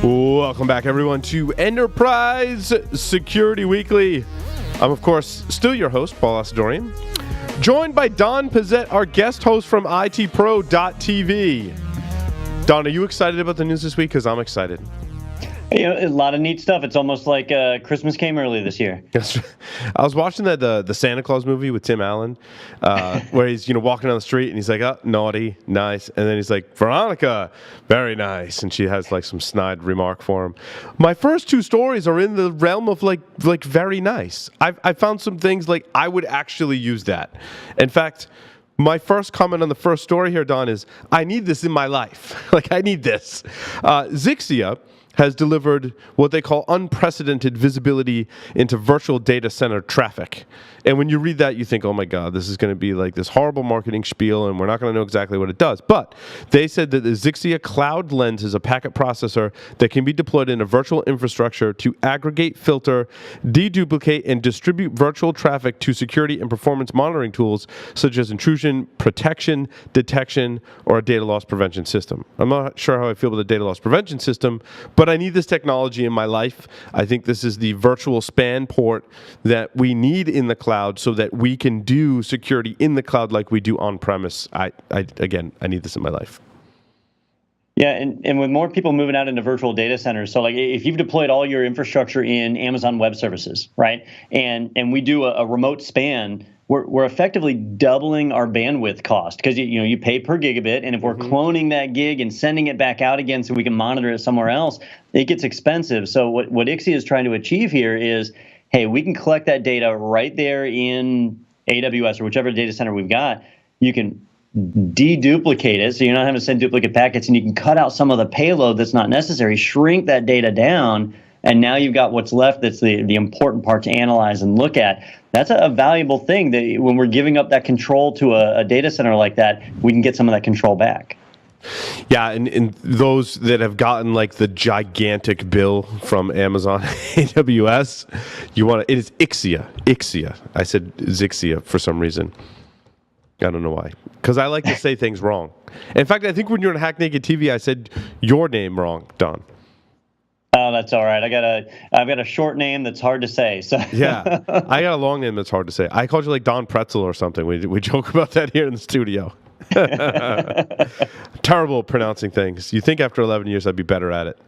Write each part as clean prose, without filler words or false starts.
Welcome back, everyone, to Enterprise Security Weekly. I'm, of course, still your host, Paul Asadorian, joined by Don Pizzette, our guest host from ITPro.tv. Don, are you excited about the news this week? Because I'm excited. You know, a lot of neat stuff. It's almost like Christmas came early this year. I was watching the Santa Claus movie with Tim Allen, where he's walking down the street and he's like, "Oh, naughty, nice," and then he's like, "Veronica, very nice," and she has like some snide remark for him. My first two stories are in the realm of like very nice. I found some things like I would actually use that. In fact, my first comment on the first story here, Don, is I need this in my life. Like I need this. Ixia has delivered what they call unprecedented visibility into virtual data center traffic. And when you read that, you think, oh my God, this is going to be like this horrible marketing spiel, and we're not going to know exactly what it does. But they said that the Ixia Cloud Lens is a packet processor that can be deployed in a virtual infrastructure to aggregate, filter, deduplicate, and distribute virtual traffic to security and performance monitoring tools such as intrusion, protection, detection, or a data loss prevention system. I'm not sure how I feel about the data loss prevention system, but I need this technology in my life. I think this is the virtual span port that we need in the cloud so that we can do security in the cloud like we do on-premise. I need this in my life. Yeah, and with more people moving out into virtual data centers, so like if you've deployed all your infrastructure in Amazon Web Services, right, and we do a remote span, we're effectively doubling our bandwidth cost because you pay per gigabit, and if we're cloning that gig and sending it back out again so we can monitor it somewhere else, it gets expensive. So what Ixia is trying to achieve here is, hey, we can collect that data right there in AWS or whichever data center we've got. You can deduplicate it, so you're not having to send duplicate packets, and you can cut out some of the payload that's not necessary, shrink that data down, and now you've got what's left that's the important part to analyze and look at. That's a valuable thing that when we're giving up that control to a data center like that, we can get some of that control back. Yeah, and those that have gotten like the gigantic bill from Amazon AWS, it is Ixia. I said Zixia for some reason. I don't know why. Because I like to say things wrong. In fact, I think when you're on Hack Naked TV, I said your name wrong, Don. Oh, that's all right. I've got a short name that's hard to say. So yeah, I got a long name that's hard to say. I called you like Don Pretzel or something. We joke about that here in the studio. Terrible pronouncing things. You think after 11 years I'd be better at it.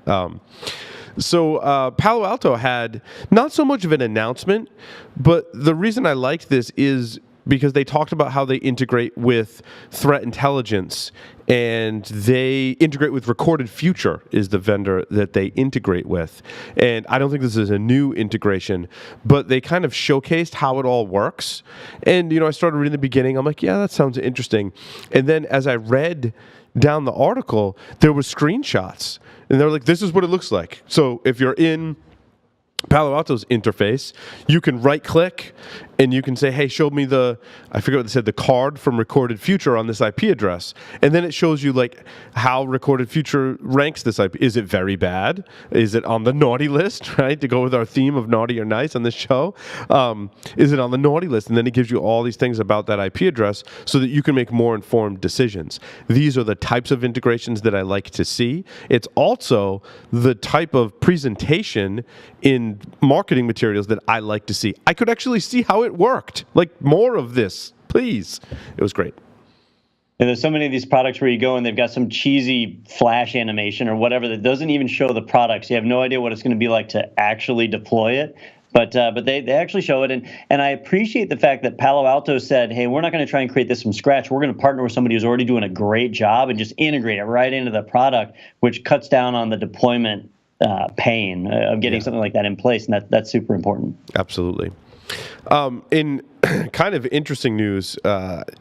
So Palo Alto had not so much of an announcement, but the reason I liked this is because they talked about how they integrate with threat intelligence, and they integrate with Recorded Future is the vendor that they integrate with. And I don't think this is a new integration, but they kind of showcased how it all works. And, I started reading the beginning. I'm like, yeah, that sounds interesting. And then as I read down the article, there were screenshots. And they're like, this is what it looks like. So if you're in Palo Alto's interface, you can right-click and you can say, hey, show me I forget what they said, the card from Recorded Future on this IP address. And then it shows you like how Recorded Future ranks this IP. Is it very bad? Is it on the naughty list, right? To go with our theme of naughty or nice on this show. Is it on the naughty list? And then it gives you all these things about that IP address so that you can make more informed decisions. These are the types of integrations that I like to see. It's also the type of presentation in marketing materials that I like to see. I could actually see how it worked. Like, more of this, please. It was great. And there's so many of these products where you go and they've got some cheesy flash animation or whatever that doesn't even show the product. So you have no idea what it's going to be like to actually deploy it. But they actually show it. And I appreciate the fact that Palo Alto said, hey, we're not going to try and create this from scratch. We're going to partner with somebody who's already doing a great job and just integrate it right into the product, which cuts down on the deployment pain of getting something like that in place. And that's super important. Absolutely. In kind of interesting news,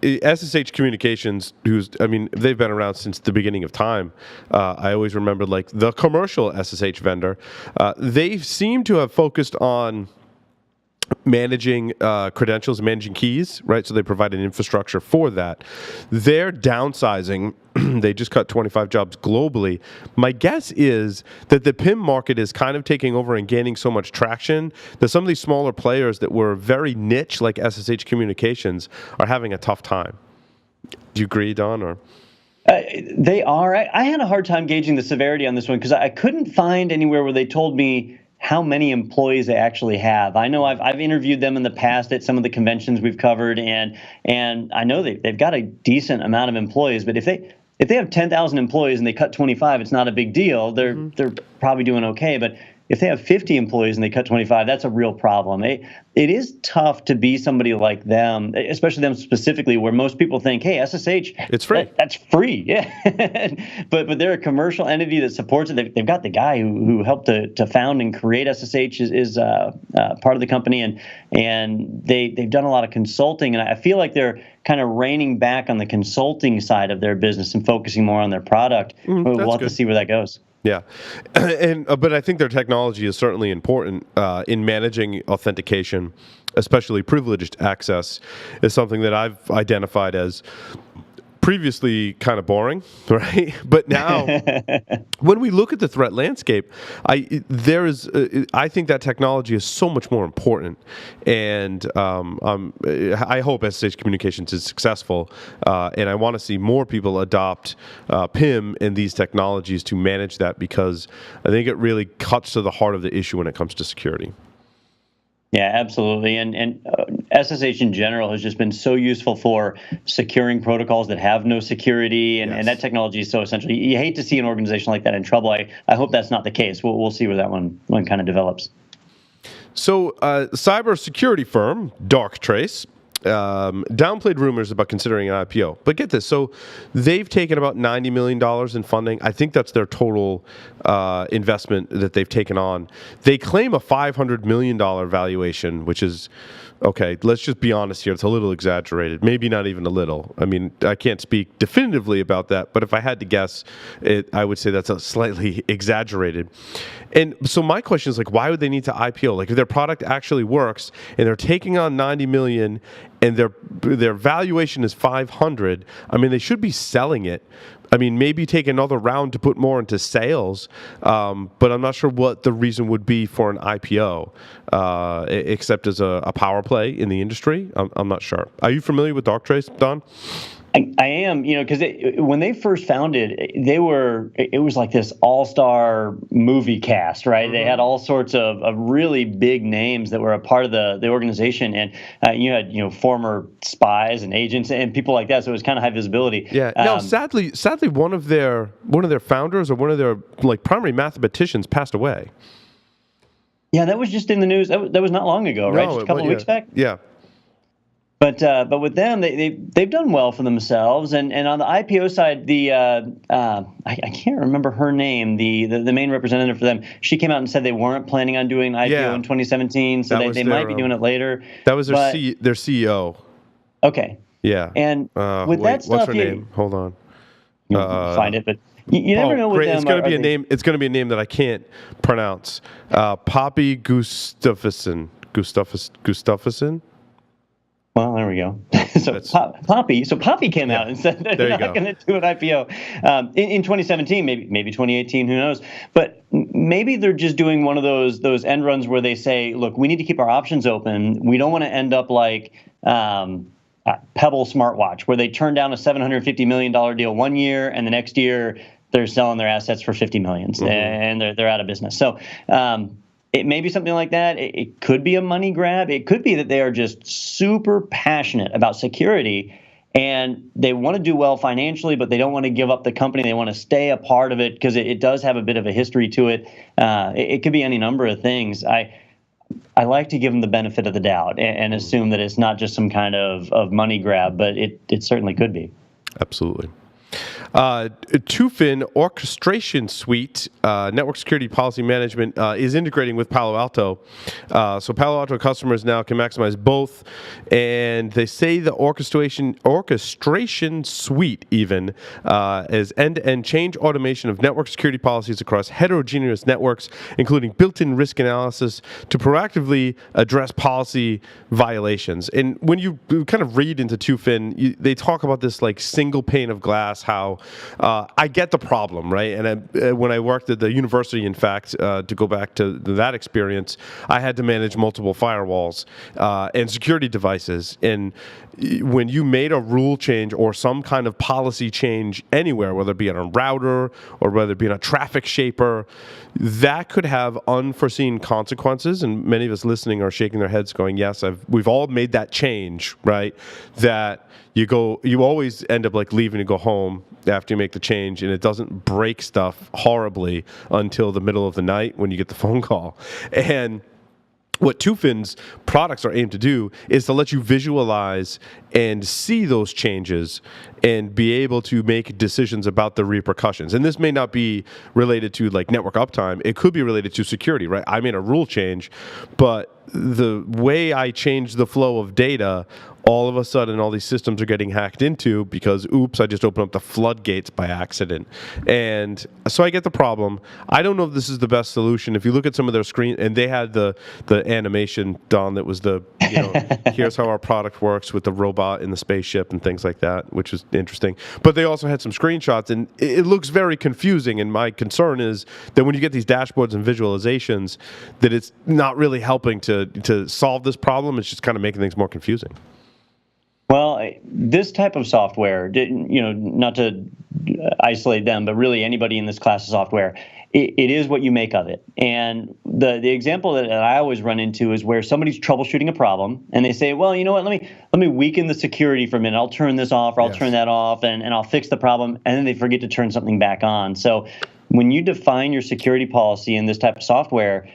SSH Communications, they've been around since the beginning of time. I always remember like the commercial SSH vendor. They seem to have focused on managing credentials, managing keys, right? So they provide an infrastructure for that. They're downsizing. They just cut 25 jobs globally. My guess is that the PIM market is kind of taking over and gaining so much traction that some of these smaller players that were very niche, like SSH Communications, are having a tough time. Do you agree, Don? Or They are. I had a hard time gauging the severity on this one because I couldn't find anywhere where they told me how many employees they actually have. I know I've interviewed them in the past at some of the conventions we've covered, and I know they've got a decent amount of employees. But if they have 10,000 employees and they cut 25, it's not a big deal. They're probably doing okay. But if they have 50 employees and they cut 25, that's a real problem. It is tough to be somebody like them, especially them specifically, where most people think, hey, SSH, it's free. That's free, yeah. but they're a commercial entity that supports it. They've got the guy who helped to found and create SSH is part of the company, and they've done a lot of consulting, and I feel like they're kind of reining back on the consulting side of their business and focusing more on their product. We'll have to see where that goes. Yeah, but I think their technology is certainly important in managing authentication, especially privileged access, is something that I've identified as previously kind of boring, right? But now, when we look at the threat landscape, I think that technology is so much more important, and I hope SSH Communications is successful, and I want to see more people adopt PIM and these technologies to manage that, because I think it really cuts to the heart of the issue when it comes to security. Yeah, absolutely. And SSH in general has just been so useful for securing protocols that have no security, and that technology is so essential. You hate to see an organization like that in trouble. I hope that's not the case. We'll see where that one kind of develops. So, cybersecurity firm Darktrace downplayed rumors about considering an IPO. But get this, so they've taken about $90 million in funding. I think that's their total investment that they've taken on. They claim a $500 million valuation, which is, okay, let's just be honest here, it's a little exaggerated. Maybe not even a little. I mean, I can't speak definitively about that, but if I had to guess, I would say that's a slightly exaggerated. And so my question is, like, why would they need to IPO? Like, if their product actually works and they're taking on $90 million and their valuation is 500, I mean, they should be selling it. I mean, maybe take another round to put more into sales, but I'm not sure what the reason would be for an IPO, except as a power play in the industry. I'm not sure. Are you familiar with Darktrace, Don? I am, because when they first founded, it was like this all-star movie cast, right? They had all sorts of really big names that were a part of the organization, and you had former spies and agents and people like that, so it was kind of high visibility. Yeah. Now, sadly, one of their founders or one of their primary mathematicians passed away. Yeah, that was just in the news. That was not long ago, right? Just a couple of weeks back. Yeah. But with them, they've done well for themselves, and on the IPO side, I can't remember her name, the main representative for them. She came out and said they weren't planning on doing an IPO in 2017, so they might be doing it later. That was their CEO. Okay. Yeah. And with that stuff, what's her name? Hold on. Find it, but you never know with them. It's going to be a name. It's going to be a name that I can't pronounce. Poppy Gustafsson. Well, there we go. Poppy came out and said they're not going to do an IPO in 2017, maybe 2018, who knows? But maybe they're just doing one of those end runs where they say, look, we need to keep our options open. We don't want to end up like Pebble smartwatch, where they turn down a $750 million deal one year, and the next year they're selling their assets for $50 million, and they're out of business. So. It may be something like that. It could be a money grab. It could be that they are just super passionate about security, and they want to do well financially, but they don't want to give up the company. They want to stay a part of it because it does have a bit of a history to it. It could be any number of things. I like to give them the benefit of the doubt and assume that it's not just some kind of money grab, but it certainly could be. Absolutely. Tufin Orchestration Suite, Network Security Policy Management, is integrating with Palo Alto. So Palo Alto customers now can maximize both. And they say the Orchestration Suite even is end-to-end change automation of network security policies across heterogeneous networks, including built-in risk analysis to proactively address policy violations. And when you kind of read into Tufin, they talk about this like single pane of glass, how I get the problem, right? And when I worked at the university, in fact, to go back to that experience, I had to manage multiple firewalls and security devices. And when you made a rule change or some kind of policy change anywhere, whether it be on a router or whether it be on a traffic shaper, that could have unforeseen consequences. And many of us listening are shaking their heads going, yes, we've all made that change, right? That you always end up like leaving to go home after you make the change, and it doesn't break stuff horribly until the middle of the night when you get the phone call. And what Tufin's products are aimed to do is to let you visualize and see those changes and be able to make decisions about the repercussions. And this may not be related to like network uptime. It could be related to security, right? I made a rule change, but the way I changed the flow of data, all of a sudden all these systems are getting hacked into because, oops, I just opened up the floodgates by accident. And so I get the problem. I don't know if this is the best solution. If you look at some of their screen, and they had the animation, Don, that was here's how our product works with the robot in the spaceship and things like that, which was interesting. But they also had some screenshots, and it looks very confusing. And my concern is that when you get these dashboards and visualizations, that it's not really helping to solve this problem. It's just kind of making things more confusing. Well, this type of software, not to isolate them, but really anybody in this class of software, it is what you make of it. And the example that I always run into is where somebody's troubleshooting a problem, and they say, well, you know what, let me weaken the security for a minute. I'll turn this off, or I'll turn that off, and I'll fix the problem, and then they forget to turn something back on. So when you define your security policy in this type of software,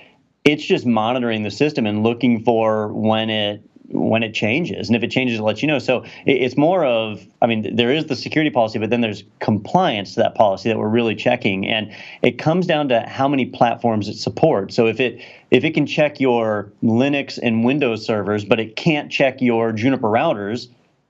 it's just monitoring the system and looking for when it changes. And if it changes, it lets you know. So it's more of, there is the security policy, but then there's compliance to that policy that we're really checking. And it comes down to how many platforms it supports. So if it can check your Linux and Windows servers, but it can't check your Juniper routers,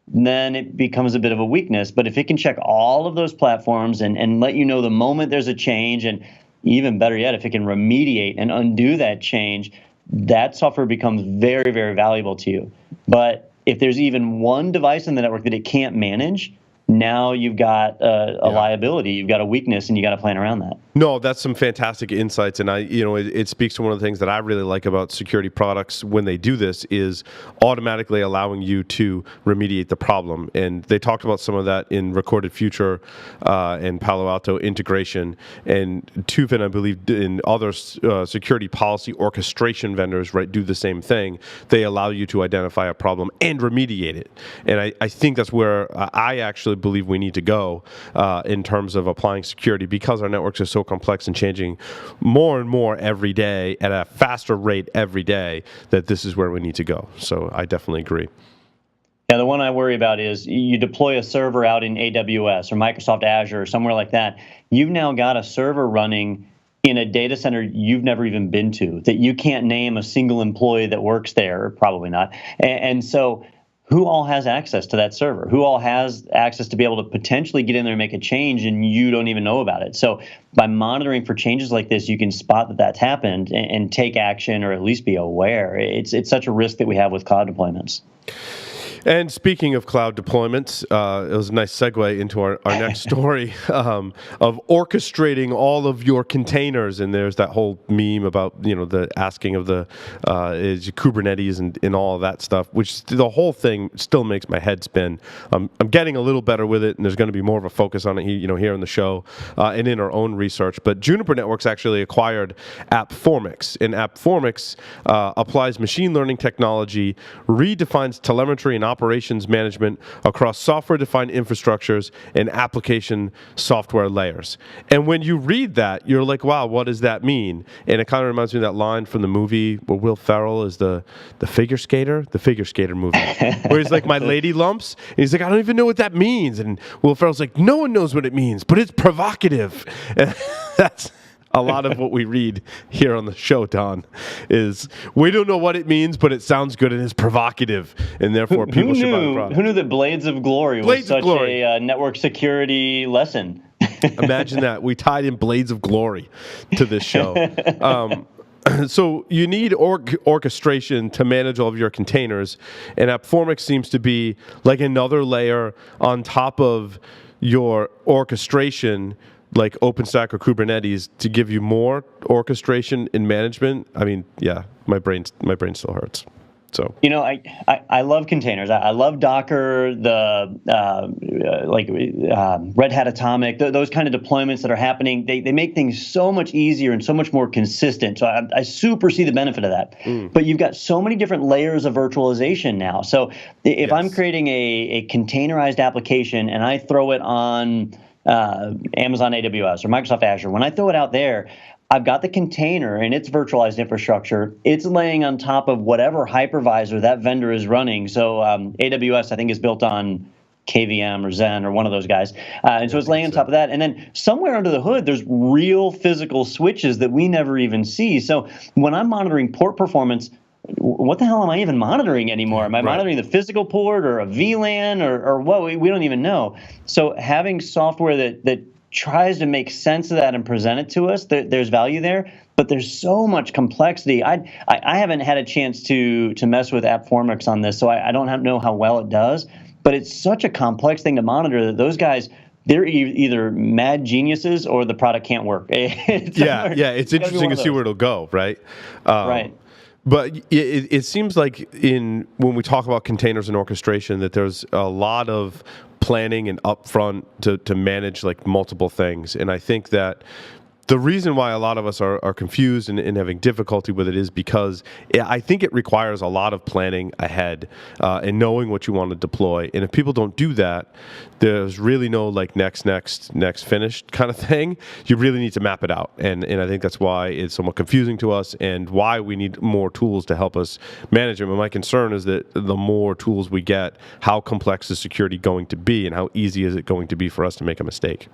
then it becomes a bit of a weakness. But if it can check all of those platforms and let you know the moment there's a change, and even better yet, if it can remediate and undo that change, that software becomes very, very valuable to you. But if there's even one device in the network that it can't manage, now you've got a liability, you've got a weakness, and you got to plan around that. No, that's some fantastic insights, and it speaks to one of the things that I really like about security products when they do this is automatically allowing you to remediate the problem. And they talked about some of that in Recorded Future and Palo Alto integration, and Tufin, I believe, in other security policy orchestration vendors, right, do the same thing. They allow you to identify a problem and remediate it. And I think that's where I actually believe we need to go in terms of applying security, because our networks are so complex and changing more and more every day at a faster rate every day, that this is where we need to go. So I definitely agree. Yeah, the one I worry about is you deploy a server out in AWS or Microsoft Azure or somewhere like that. You've now got a server running in a data center you've never even been to, that you can't name a single employee that works there, probably not. And so who all has access to that server? Who all has access to be able to potentially get in there and make a change, and you don't even know about it? So by monitoring for changes like this, you can spot that that's happened and take action, or at least be aware. It's such a risk that we have with cloud deployments. And speaking of cloud deployments, it was a nice segue into our next story of orchestrating all of your containers. And there's that whole meme about, the asking of the Kubernetes and all of that stuff, which the whole thing still makes my head spin. I'm getting a little better with it, and there's going to be more of a focus on it, here in the show and in our own research. But Juniper Networks actually acquired AppFormix, and AppFormix applies machine learning technology, redefines telemetry and operations management across software-defined infrastructures and application software layers. And when you read that, you're like, wow, what does that mean? And it kind of reminds me of that line from the movie where Will Ferrell is the figure skater movie, where he's like, my lady lumps. And he's like, I don't even know what that means. And Will Ferrell's like, no one knows what it means, but it's provocative. And that's a lot of what we read here on the show, Don, is we don't know what it means, but it sounds good and is provocative, and therefore people should buy the product. Who knew that Blades of Glory was such a network security lesson? Imagine that. We tied in Blades of Glory to this show. So you need orchestration to manage all of your containers, and AppFormix seems to be like another layer on top of your orchestration, like OpenStack or Kubernetes, to give you more orchestration and management, I mean, yeah, my brain still hurts. So I love containers. I love Docker, the Red Hat Atomic, those kind of deployments that are happening. They make things so much easier and so much more consistent. So I super see the benefit of that. But you've got so many different layers of virtualization now. So if I'm creating a containerized application and I throw it on Amazon AWS or Microsoft Azure, when I throw it out there, I've got the container and its virtualized infrastructure. It's laying on top of whatever hypervisor that vendor is running. So AWS, I think, is built on KVM or Zen or one of those guys. And so it's laying on top of that. And then somewhere under the hood, there's real physical switches that we never even see. So when I'm monitoring port performance, what the hell am I even monitoring anymore? Am I monitoring the physical port or a VLAN or what? We don't even know. So having software that tries to make sense of that and present it to us, there's value there, but there's so much complexity. I haven't had a chance to mess with AppFormix on this, so I don't know how well it does, but it's such a complex thing to monitor that those guys, they're either mad geniuses or the product can't work. It's interesting to see where it'll go, right? Right. But it seems like when we talk about containers and orchestration, that there's a lot of planning and upfront to manage like multiple things. And I think that the reason why a lot of us are confused and having difficulty with it is because I think it requires a lot of planning ahead and knowing what you want to deploy. And if people don't do that, there's really no like next finished kind of thing. You really need to map it out. And I think that's why it's somewhat confusing to us and why we need more tools to help us manage it. But my concern is that the more tools we get, how complex is security going to be and how easy is it going to be for us to make a mistake?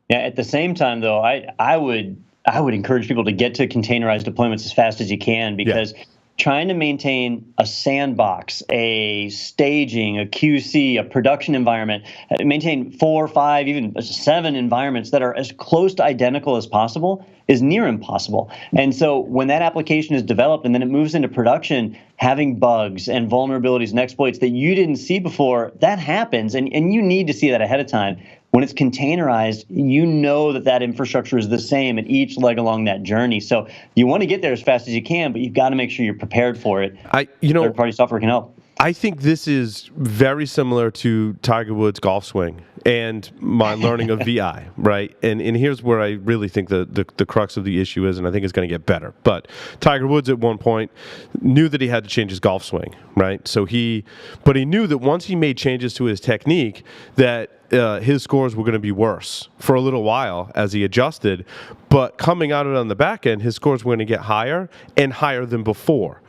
Yeah. At the same time, though, I would encourage people to get to containerized deployments as fast as you can, because trying to maintain a sandbox, a staging, a QC, a production environment, maintain 4, 5, even 7 environments that are as close to identical as possible is near impossible. And so when that application is developed and then it moves into production, having bugs and vulnerabilities and exploits that you didn't see before, that happens. And you need to see that ahead of time. When it's containerized, you know that infrastructure is the same at each leg along that journey. So you want to get there as fast as you can, but you've got to make sure you're prepared for it. Third-party software can help. I think this is very similar to Tiger Woods' golf swing and my learning of VI, right? And here's where I really think the crux of the issue is, and I think it's going to get better. But Tiger Woods at one point knew that he had to change his golf swing, right? But he knew that once he made changes to his technique, that his scores were going to be worse for a little while as he adjusted. But coming out of it on the back end, his scores were going to get higher and higher than before.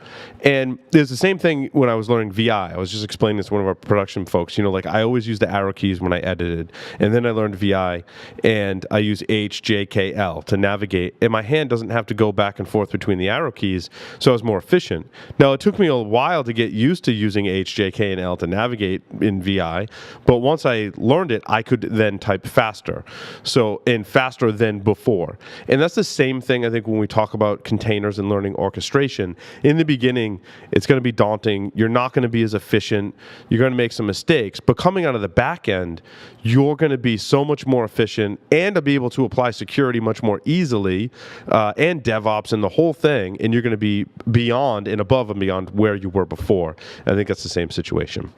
And there's the same thing when I was learning VI. I was just explaining this to one of our production folks. Like I always use the arrow keys when I edited. And then I learned VI, and I use H, J, K, L to navigate. And my hand doesn't have to go back and forth between the arrow keys, so I was more efficient. Now, it took me a while to get used to using H, J, K, and L to navigate in VI. But once I learned it, I could then type faster. And faster than before. And that's the same thing, I think, when we talk about containers and learning orchestration. In the beginning, it's going to be daunting. You're not going to be as efficient. You're going to make some mistakes. But coming out of the back end, you're going to be so much more efficient and to be able to apply security much more easily and DevOps and the whole thing. And you're going to be beyond and above and beyond where you were before. I think that's the same situation.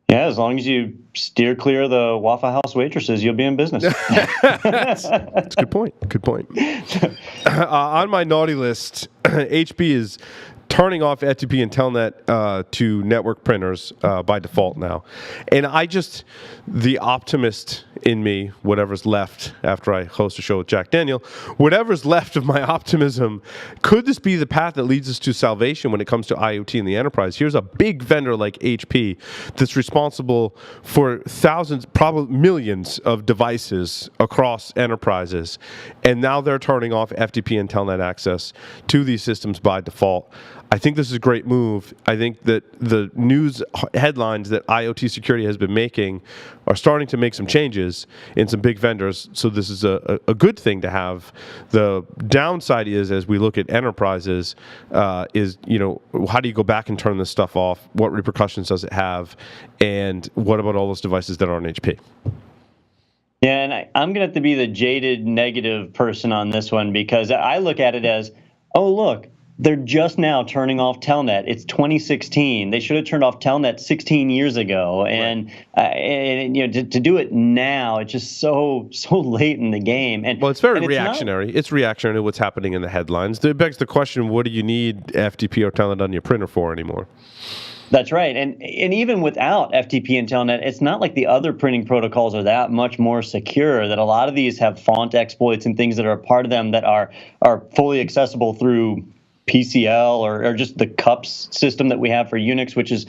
Yeah, as long as you steer clear of the Waffle House waitresses, you'll be in business. That's a good point. Good point. On my naughty list, HP is turning off FTP and Telnet to network printers by default now. And the optimist in me, whatever's left after I host a show with Jack Daniel, whatever's left of my optimism, could this be the path that leads us to salvation when it comes to IoT in the enterprise? Here's a big vendor like HP that's responsible for thousands, probably millions of devices across enterprises. And now they're turning off FTP and Telnet access to these systems by default. I think this is a great move. I think that the news headlines that IoT security has been making are starting to make some changes in some big vendors. So this is a good thing to have. The downside is, as we look at enterprises, is, how do you go back and turn this stuff off? What repercussions does it have? And what about all those devices that are on HP? Yeah, and I'm going to have to be the jaded negative person on this one, because I look at it as, oh, look, they're just now turning off Telnet. It's 2016. They should have turned off Telnet 16 years ago. And, to do it now, it's just so late in the game. And well, it's very reactionary. It's reactionary to what's happening in the headlines. It begs the question, what do you need FTP or Telnet on your printer for anymore? That's right. And even without FTP and Telnet, it's not like the other printing protocols are that much more secure, that a lot of these have font exploits and things that are a part of them that are fully accessible through PCL or just the CUPS system that we have for Unix, which is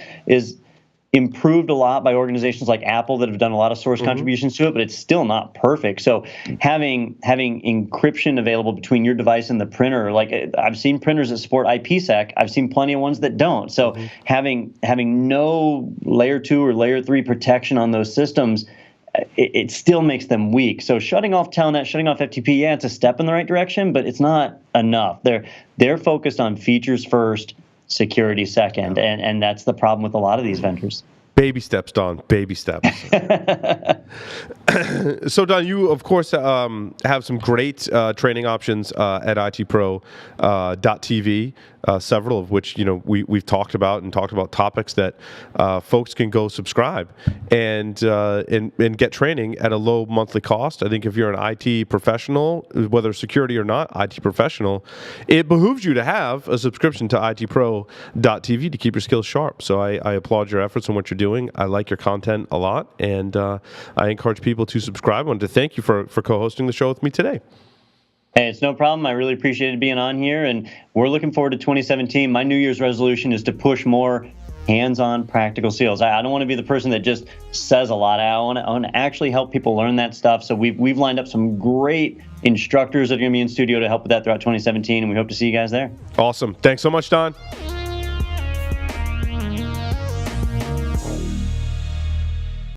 improved a lot by organizations like Apple that have done a lot of source contributions to it, but it's still not perfect. So having encryption available between your device and the printer, like I've seen printers that support IPsec, I've seen plenty of ones that don't. So having no layer 2 or layer 3 protection on those systems, it still makes them weak. So shutting off Telnet, shutting off FTP, yeah, it's a step in the right direction, but it's not enough. They're focused on features first, security second, and that's the problem with a lot of these vendors. Baby steps, Don. Baby steps. So, Don, you, of course, have some great training options at itpro.tv, several of which, we've talked about topics that folks can go subscribe and get training at a low monthly cost. I think if you're an IT professional, whether security or not, IT professional, it behooves you to have a subscription to itpro.tv to keep your skills sharp. So I applaud your efforts and what you're doing. I like your content a lot, and I encourage people to subscribe. I wanted to thank you for co-hosting the show with me today. Hey, it's no problem. I really appreciated being on here, and we're looking forward to 2017. My New Year's resolution is to push more hands-on practical skills. I don't want to be the person that just says a lot. I want to actually help people learn that stuff. So we've lined up some great instructors that are going to be in studio to help with that throughout 2017, and we hope to see you guys there. Awesome. Thanks so much, Don.